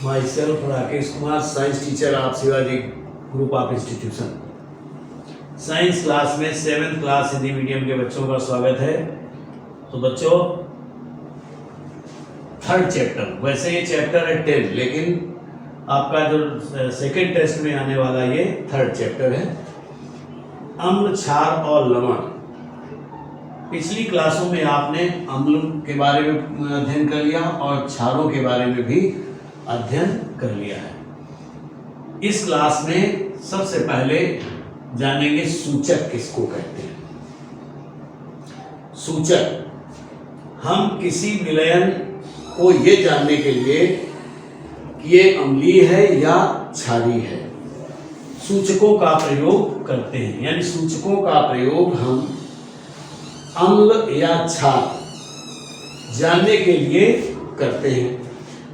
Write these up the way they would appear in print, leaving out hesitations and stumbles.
My self Rakesh Kumar, science teacher of Shivaji group of institution. Science class में 7th class Hindi medium के बच्चों का स्वागत है। तो बच्चों, 3rd चैप्टर, वैसे ये चैप्टर है 10, लेकिन आपका जो सेकेंड टेस्ट में आने वाला ये 3rd चैप्टर है, अम्ल, क्षार और लवण। पिछली क्लासों में आपने अम्ल के बारे में अध्ययन कर लिया और क्षारों के बारे में भी अध्ययन कर लिया है। इस क्लास में सबसे पहले जानेंगे सूचक किसको कहते हैं। सूचक, हम किसी विलयन को ये जानने के लिए कि ये अम्लीय है या क्षारीय है, सूचकों का प्रयोग करते हैं। यानी सूचकों का प्रयोग हम अम्ल या क्षार जानने के लिए करते हैं।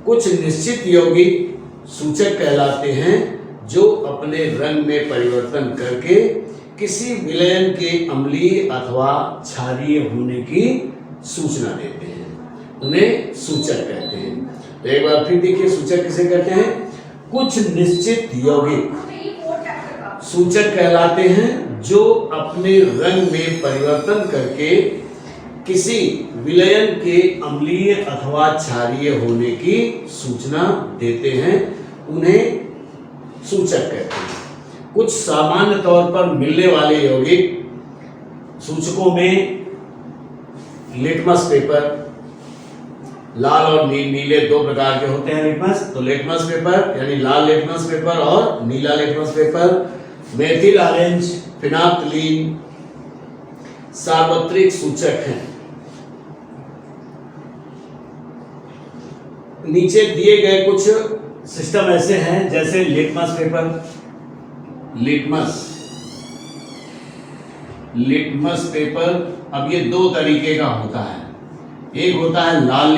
कुछ निश्चित यौगिक सूचक कहलाते हैं जो अपने रंग में परिवर्तन करके किसी विलयन के अम्लीय अथवा क्षारीय होने की सूचना देते हैं, उन्हें सूचक कहते हैं। तो एक बार फिर देखिए, सूचक किसे कहते हैं? कुछ निश्चित यौगिक सूचक कहलाते हैं जो अपने रंग में परिवर्तन करके किसी विलयन के अम्लीय अथवा क्षारीय होने की सूचना देते हैं, उन्हें सूचक कहते हैं। कुछ सामान्य तौर पर मिलने वाले यौगिक सूचकों में लिटमस पेपर, लाल और नीले 2 प्रकार के होते हैं लिटमस। तो लिटमस पेपर यानी लाल लिटमस पेपर और नीला लिटमस पेपर, मेथिल ऑरेंज, फिनाप्थलीन सार्वत्रिक सूचक हैं। नीचे दिए गए कुछ सिस्टम ऐसे हैं, जैसे लिटमस पेपर, लिटमस पेपर। अब ये 2 तरीके का होता है। एक होता है लाल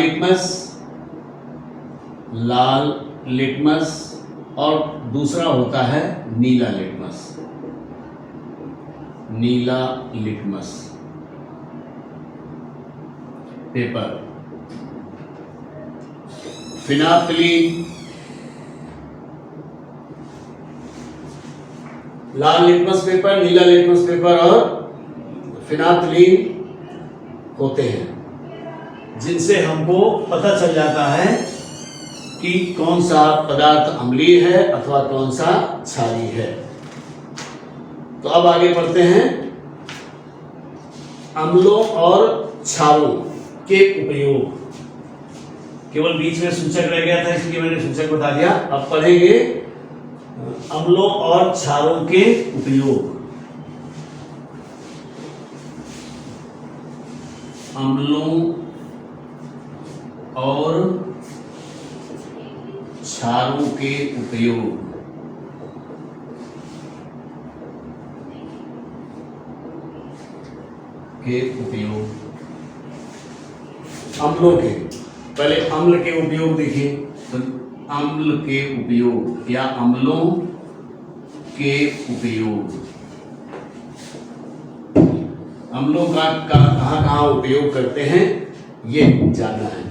लिटमस और दूसरा होता है नीला लिटमस पेपर। फिनाप्थलीन, लाल लिटमस पेपर, नीला लिटमस पेपर और फिनाप्थलीन होते हैं, जिनसे हमको पता चल जाता है कि कौन सा पदार्थ अम्लीय है अथवा कौन सा क्षारीय है। तो अब आगे बढ़ते हैं। अम्लों और क्षारों के उपयोग, केवल बीच में सूचक रह गया था इसलिए मैंने सूचक बता दिया। अब पढ़ेंगे अम्लों और क्षारों के उपयोग। अम्लों और क्षारों के उपयोग। अम्लों के, पहले अम्ल के उपयोग देखिए। तो अम्ल के उपयोग या अम्लों के उपयोग, अम्लों का कहाँ उपयोग करते हैं ये जानना है।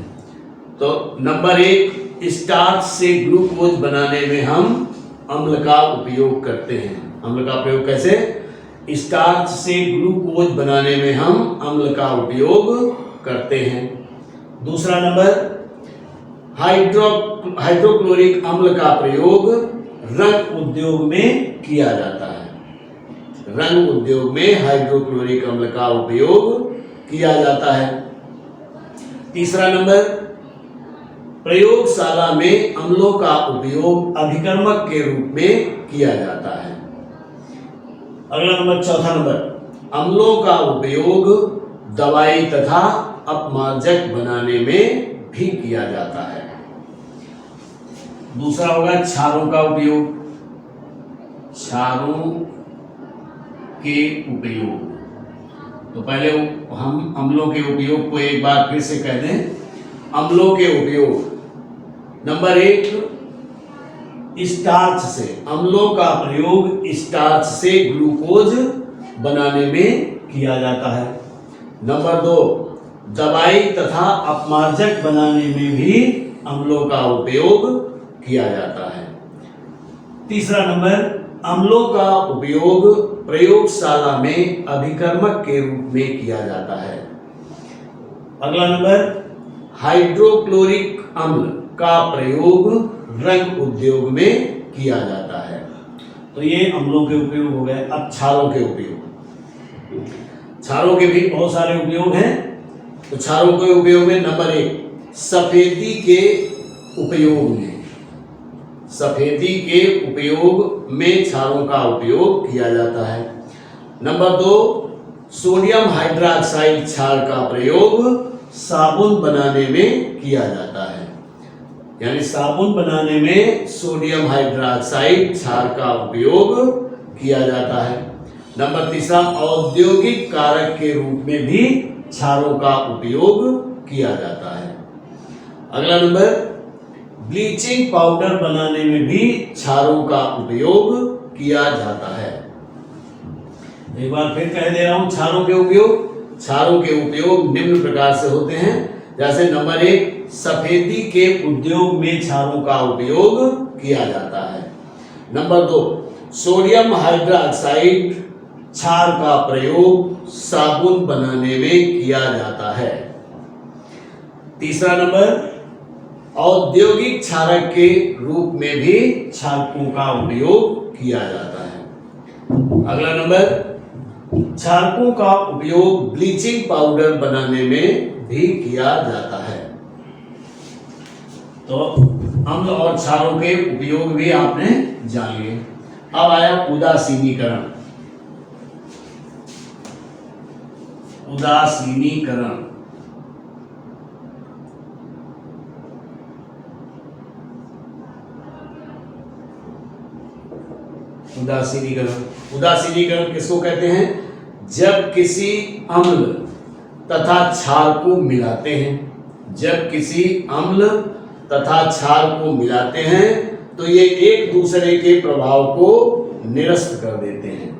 तो नंबर 1, स्टार्च से ग्लूकोज बनाने में हम अम्ल का उपयोग करते हैं। अम्ल का प्रयोग कैसे? स्टार्च से ग्लूकोज बनाने में हम अम्ल का उपयोग करते हैं। दूसरा नंबर, हाइड्रोक्लोरिक अम्ल का प्रयोग रंग उद्योग में किया जाता है। रंग उद्योग में हाइड्रोक्लोरिक अम्ल का उपयोग किया जाता है। तीसरा नंबर, प्रयोगशाला में अम्लों का उपयोग अभिकर्मक के रूप में किया जाता है। अगला नंबर, चौथा नंबर, अम्लों का उपयोग दवाई तथा अपमार्जक बनाने में भी किया जाता है। दूसरा होगा क्षारों का उपयोग। क्षारों के उपयोग, तो पहले हम अम्लों के उपयोग को एक बार फिर से कह दें। अम्लों के उपयोग, नंबर 1, स्टार्च से, अम्लों का प्रयोग स्टार्च से ग्लूकोज बनाने में किया जाता है। नंबर 2, दवाई तथा अपमार्जक बनाने में भी अम्लों का उपयोग किया जाता है। तीसरा नंबर, अम्लों का उपयोग प्रयोगशाला में अभिकर्मक के रूप में किया जाता है। अगला नंबर, हाइड्रोक्लोरिक अम्ल का प्रयोग रंग उद्योग में किया जाता है। तो ये अम्लों के उपयोग हो गए। अब क्षारों के उपयोग, क्षारों के भी बहुत सारे उपयोग हैं। तो क्षारों के उपयोग में नंबर 1, सफेदी के उपयोग में, सफेदी के उपयोग में क्षारों का उपयोग किया जाता है। नंबर 2, सोडियम हाइड्रोक्साइड क्षार का प्रयोग साबुन बनाने में किया जाता है। यानी साबुन बनाने में सोडियम हाइड्रोक्साइड क्षार का उपयोग किया जाता है। नंबर 3, औद्योगिक कारक के रूप में भी क्षारों का उपयोग किया जाता है। अगला नंबर, ब्लीचिंग पाउडर बनाने में भी क्षारों का उपयोग किया जाता है। एक बार फिर कह दे रहा हूं, क्षारों के उपयोग, क्षारों के उपयोग निम्न प्रकार से होते हैं। जैसे नंबर 1, सफेदी के उद्योग में क्षारों का उपयोग किया जाता है। नंबर 2, सोडियम हाइड्रोक्साइड क्षार का प्रयोग साबुन बनाने में किया जाता है। तीसरा नंबर, औद्योगिक क्षारक के रूप में भी क्षारकों का उपयोग किया जाता है। अगला नंबर, क्षारकों का उपयोग ब्लीचिंग पाउडर बनाने में भी किया जाता है। तो अम्ल और क्षारों के उपयोग भी आपने जान लिए। अब आया उदासीनीकरण। उदासीनीकरण, उदासीनीकरण, उदासीनीकरण किसको कहते हैं? जब किसी अम्ल तथा क्षार को मिलाते हैं, जब किसी अम्ल तथा क्षार को मिलाते हैं तो ये एक दूसरे के प्रभाव को निरस्त कर देते हैं।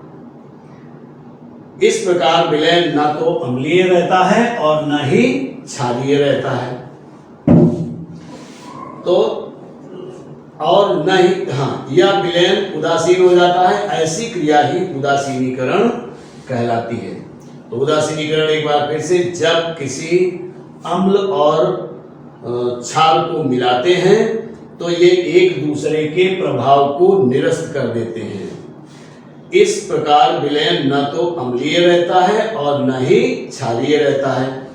इस प्रकार विलयन ना तो अम्लीय रहता है और न ही क्षारीय रहता है। तो और न ही, हाँ, यह विलयन उदासीन हो जाता है। ऐसी क्रिया ही उदासीनीकरण कहलाती है। तो उदासीनीकरण एक बार फिर से, जब किसी अम्ल और क्षार को मिलाते हैं तो ये एक दूसरे के प्रभाव को निरस्त कर देते हैं। इस प्रकार विलयन न तो अम्लीय रहता है और न ही क्षारीय रहता है।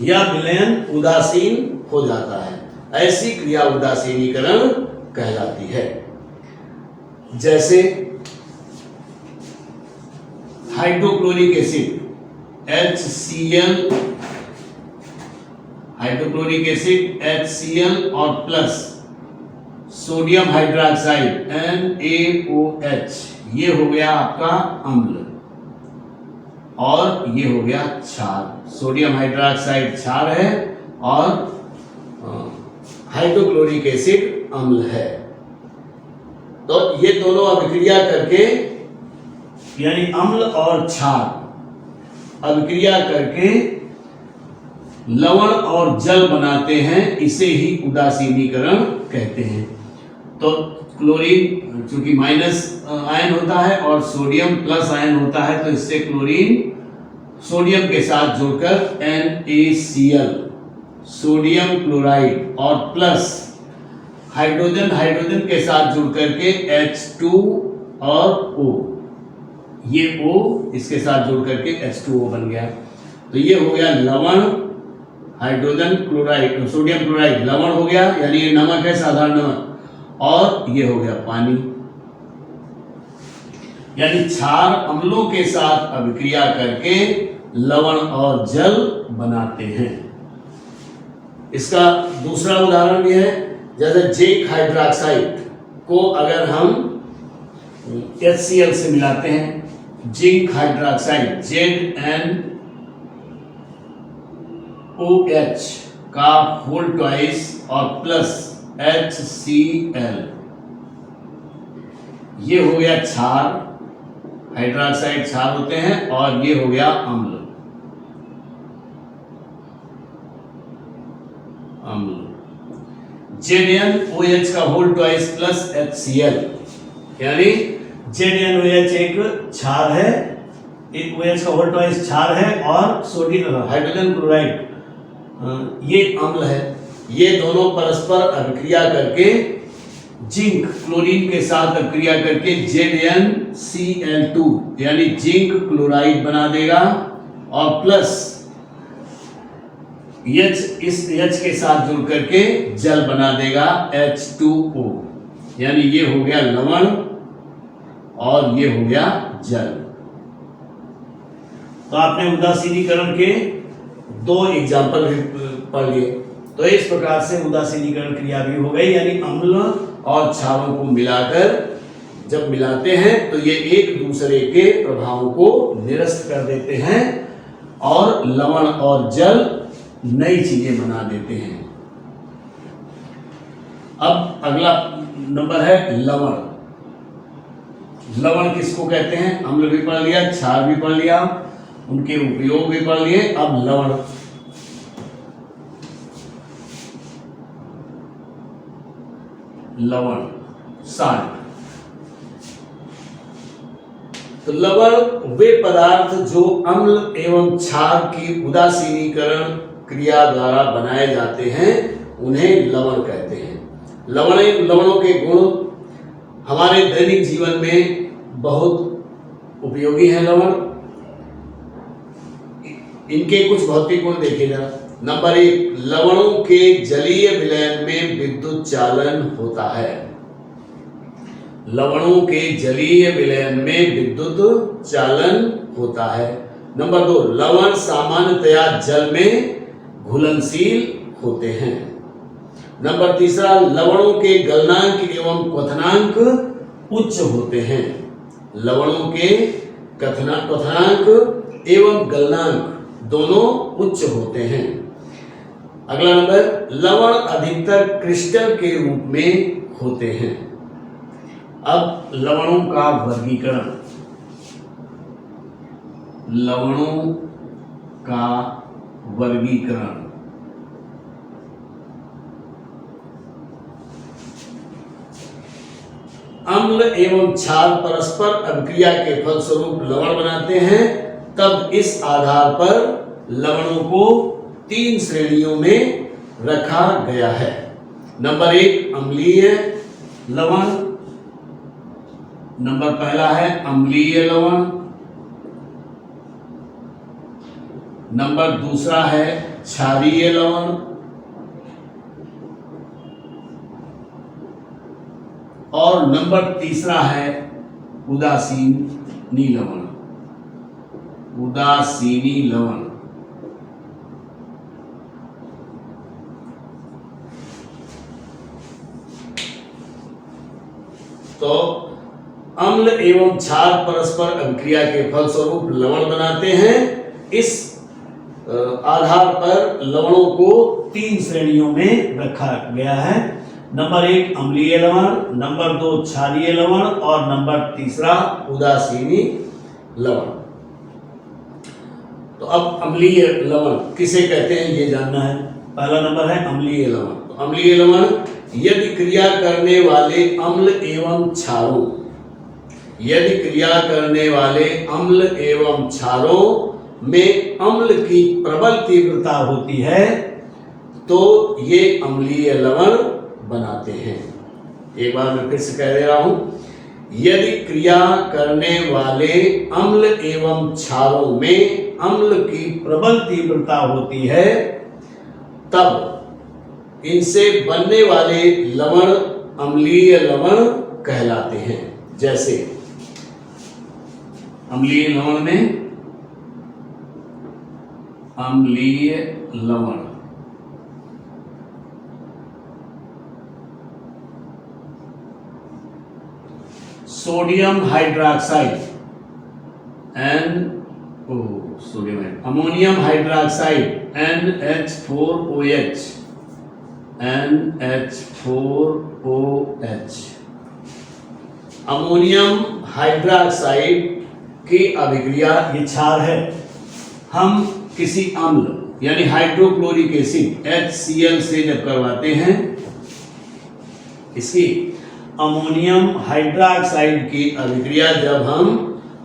यह विलयन उदासीन हो जाता है। ऐसी क्रिया उदासीनीकरण कहलाती है। जैसे hydrochloric acid HCl, hydrochloric acid HCl और प्लस सोडियम हाइड्रोक्साइड NaOH, ये हो गया आपका अम्ल और ये हो गया क्षार। सोडियम हाइड्रोक्साइड क्षार है और हाइड्रोक्लोरिक एसिड अम्ल है। तो ये दोनों अभिक्रिया करके, यानी अम्ल और क्षार अभिक्रिया करके लवण और जल बनाते हैं। इसे ही उदासीनीकरण कहते हैं। तो क्लोरीन चूंकि माइनस आयन होता है और सोडियम प्लस आयन होता है, तो इससे क्लोरीन सोडियम के साथ जुड़कर NaCl, सोडियम क्लोराइड, और प्लस हाइड्रोजन हाइड्रोजन के साथ जुड़कर के H2 और O, ये O इसके साथ जुड़ करके H2O बन गया। तो ये हो गया लवण, हाइड्रोजन क्लोराइड, सोडियम क्लोराइड लवण हो गया, यानी ये नमक है, साधारण नमक, और ये हो गया पानी। यानी क्षार अम्लों के साथ अभिक्रिया करके लवण और जल बनाते हैं। इसका दूसरा उदाहरण भी है। जैसे जिंक हाइड्रोक्साइड को अगर हम HCl से मिलाते हैं, जिंक हाइड्रोक्साइड ZnOH का होल ट्वाइस और प्लस HCl, ये हो गया क्षार, हाइड्रोक्साइड क्षार होते हैं, और ये हो गया अम्ल। ZnOH का होल ट्वाइस प्लस HCl, यानी ZnOH एक क्षार है, एक OH का होल ट्वाइस क्षार है और सोडियम हाइड्रोजन क्लोराइड ये अम्ल है। ये दोनों परस्पर अभिक्रिया करके जिंक क्लोरीन के साथ अभिक्रिया करके ZnCl2 यानी जिंक क्लोराइड बना देगा और प्लस इस H के साथ जुड़ करके जल बना देगा H2O, यानी ये हो गया लवण और ये हो गया जल। तो आपने उदासीनीकरण के 2 एग्जाम्पल पढ़ लिए। तो इस प्रकार से उदासीनीकरण क्रिया भी हो गई, यानी अम्ल और क्षारों को मिलाकर जब मिलाते हैं तो ये एक दूसरे के प्रभावों को निरस्त कर देते हैं और लवण और जल नई चीजें बना देते हैं। अब अगला नंबर है लवण। लवण किसको कहते हैं? अम्ल भी पढ़ लिया, क्षार भी पढ़ लिया, उनके उपयोग भी पढ़ लिए। अब लवण, लवण साल्ट। तो लवण वे पदार्थ जो अम्ल एवं क्षार की उदासीनीकरण क्रिया द्वारा बनाए जाते हैं उन्हें लवण कहते हैं। लवणों के गुण हमारे दैनिक जीवन में बहुत उपयोगी हैं। लवण, इनके कुछ भौतिक गुण देखे जरा। नंबर 1, लवणों के जलीय विलयन में विद्युत चालन होता है। लवणों के जलीय विलयन में विद्युत चालन होता है। नंबर 2, लवण सामान्यतया जल में घुलनशील होते हैं। नंबर 3, लवणों के गलनांक एवं क्वथनांक उच्च होते हैं। लवणों के क्वथनांक एवं गलनांक दोनों उच्च होते हैं। अगला नंबर, लवण अधिकतर क्रिस्टल के रूप में होते हैं। अब लवणों का वर्गीकरण, लवणों का वर्गीकरण। अम्ल एवं क्षार परस्पर अभिक्रिया के फलस्वरूप लवण बनाते हैं, तब इस आधार पर लवणों को 3 श्रेणियों में रखा गया है। नंबर 1, अम्लीय लवण। नंबर पहला है अम्लीय लवण। नंबर दूसरा है क्षारीय लवण और नंबर तीसरा है उदासीनी लवण। उदासीनी लवण। तो अम्ल एवं क्षार परस्पर अभिक्रिया के फलस्वरूप लवण बनाते हैं। इस आधार पर लवणों को 3 श्रेणियों में रखा गया है। नंबर 1 अम्लीय लवण, नंबर 2 क्षारीय लवण और नंबर 3 उदासीनी लवण। तो अब अम्लीय लवण किसे कहते हैं ये जानना है। पहला नंबर है अम्लीय लवण। तो अम्लीय लवण यदि क्रिया करने वाले अम्ल एवं क्षारों, यदि क्रिया करने वाले अम्ल एवं क्षारों में अम्ल की प्रबल तीव्रता होती है तो ये अम्लीय लवण बनाते हैं। एक बार मैं फिर से कह दे रहा हूं, यदि क्रिया करने वाले अम्ल एवं क्षारों में अम्ल की प्रबल तीव्रता होती है तब इनसे बनने वाले लवण अम्लीय लवण कहलाते हैं। जैसे अम्लीय लवण में अम्लीय लवण, sodium hydroxide ammonium hydroxide NH4OH, NH4OH। Ammonium hydroxide की अभिक्रिया, ये क्षार है। हम किसी अम्ल यानी हाइड्रोक्लोरिक एसिड HCl से जब करवाते हैं इसकी अमोनियम हाइड्रोक्साइड की अभिक्रिया जब हम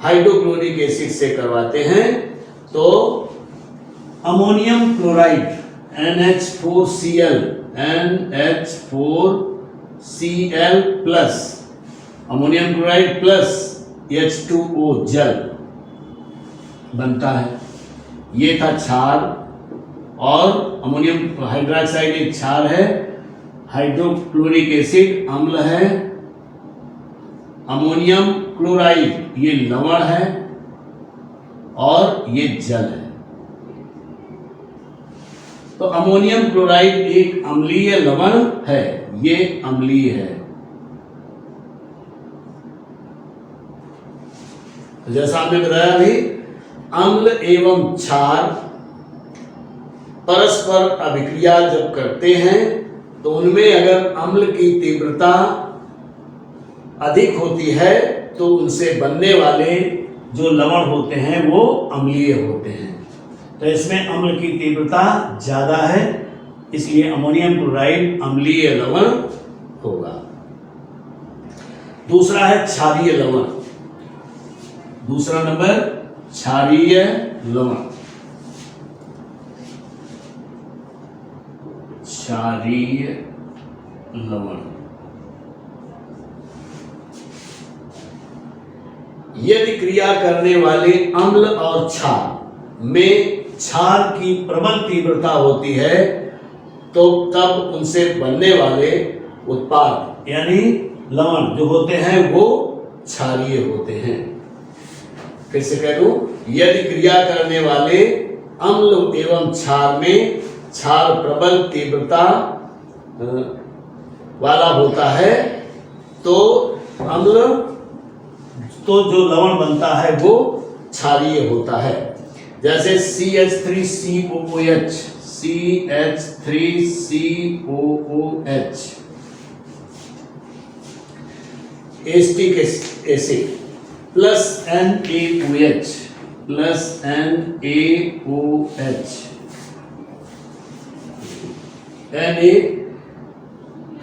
हाइड्रोक्लोरिक एसिड से करवाते हैं तो ammonium chloride NH4Cl plus ammonium chloride plus H2O जल बनता है। ये था क्षार और अमोनियम हाइड्रोक्साइड एक क्षार है, हाइड्रोक्लोरिक एसिड अम्ल है, अमोनियम क्लोराइड ये लवण है और ये जल है। तो अमोनियम क्लोराइड एक अम्लीय लवण है, ये अम्लीय है। जैसा हमने बताया भी, अम्ल एवं क्षार परस्पर अभिक्रिया जब करते हैं तो उनमें अगर अम्ल की तीव्रता अधिक होती है तो उनसे बनने वाले जो लवण होते हैं वो अम्लीय होते हैं। तो इसमें अम्ल की तीव्रता ज्यादा है, इसलिए अमोनियम क्लोराइड अम्लीय लवण होगा। दूसरा है क्षारीय लवण। दूसरा नंबर क्षारीय लवण। क्षारीय लवण यदि क्रिया करने वाले अम्ल और क्षार में क्षार की प्रबल तीव्रता होती है तो तब उनसे बनने वाले उत्पाद यानी लवण जो होते हैं वो क्षारीय होते हैं। फिर से कह दूं, यदि क्रिया करने वाले अम्ल एवं क्षार में क्षार प्रबल तीव्रता वाला होता है तो अम्ल तो जो लवण बनता है वो क्षारीय होता है। जैसे CH3COOH acetic acid plus NaOH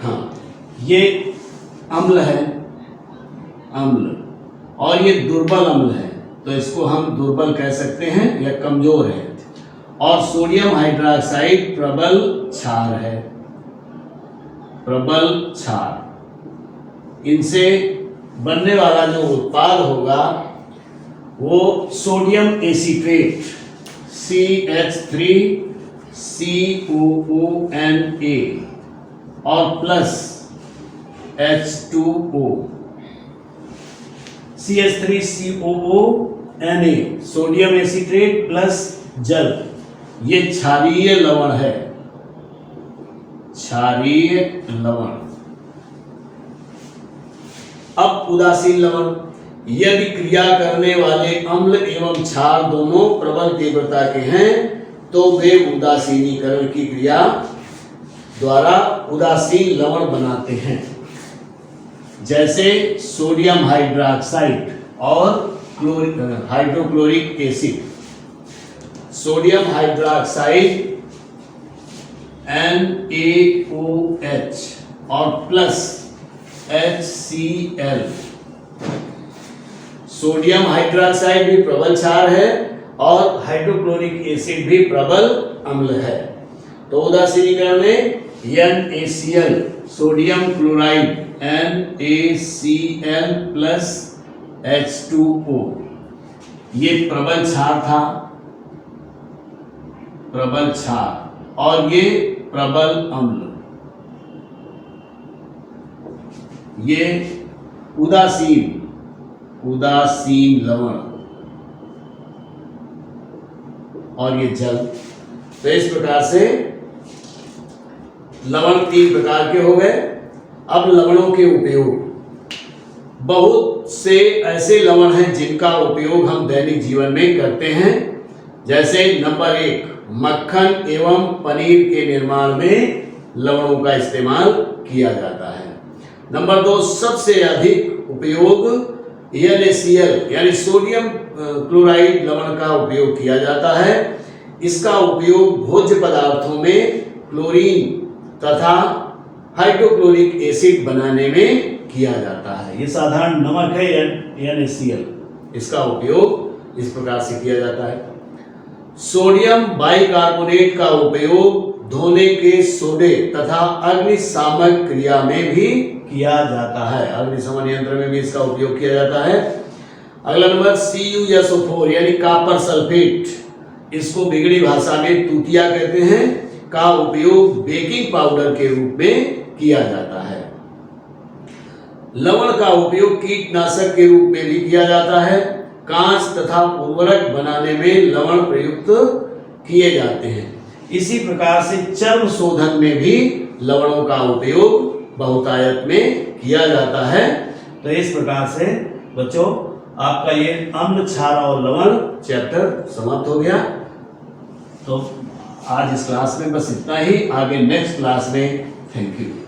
हाँ ये अम्ल है, अम्ल, और ये दुर्बल अम्ल है तो इसको हम दुर्बल कह सकते हैं या कमजोर है। और सोडियम हाइड्रोक्साइड प्रबल क्षार है, प्रबल क्षार। इनसे बनने वाला जो उत्पाद होगा वो सोडियम एसीट्रेट CH3COONA और plus H2O। CH3COONA sodium एसीट्रेट plus जल, ये क्षारीय लवण है, क्षारीय लवण। अब उदासीन लवण, यदि क्रिया करने वाले अम्ल एवं क्षार दोनों प्रबल तीव्रता के हैं तो वे उदासीनीकरण की क्रिया द्वारा उदासीन लवण बनाते हैं। जैसे सोडियम हाइड्रोक्साइड और hydrochloric acid. Sodium hydroxide NaOH और प्लस HCl। सोडियम हाइड्रोक्साइड भी प्रबल क्षार है और हाइड्रोक्लोरिक एसिड भी प्रबल अम्ल है। तो उदासीनीकरण में NaCl sodium chloride NaCl plus H2O ये प्रबल क्षार था, प्रबल क्षार, और ये प्रबल अम्ल। ये उदासीन लवण और ये जल। तो इस प्रकार से लवण 3 प्रकार के हो गए। अब लवणों के उपयोग, बहुत से ऐसे लवण हैं जिनका उपयोग हम दैनिक जीवन में करते हैं। जैसे नंबर 1, मक्खन एवं पनीर के निर्माण में लवणों का इस्तेमाल किया जाता है। नंबर 2, सबसे अधिक उपयोग NaCl यानी सोडियम क्लोराइड लवण का उपयोग किया जाता है। इसका उपयोग भोज्य पदार्थों में क्लोरीन तथा हाइड्रोक्लोरिक एसिड बनाने में किया जाता है। ये साधारण नमक है NaCl, इसका उपयोग इस प्रकार से किया जाता है। सोडियम बाइकार्बोनेट का उपयोग धोने के सोडे तथा अग्निशामक क्रिया में भी किया जाता है। अग्निशमन यंत्र में भी इसका उपयोग किया जाता है। अगला नंबर CuSO4 यानी कॉपर सल्फेट, इसको बिगड़ी भाषा में तूतिया कहते हैं, का उपयोग बेकिंग पाउडर के रूप में किया जाता है। लवण का उपयोग कीटनाशक के रूप में भी किया जाता है। कांच तथा उर्वरक बनाने में लवण प्रयुक्त किए जाते हैं। इसी प्रकार से चर्म शोधन में भी लवणों का उपयोग बहुतायत में किया जाता है। तो इस प्रकार से बच्चों आपका ये अम्ल, क्षार और लवण चैप्टर समाप्त हो गया। तो आज इस क्लास में बस इतना ही, आगे नेक्स्ट क्लास में। Thank you.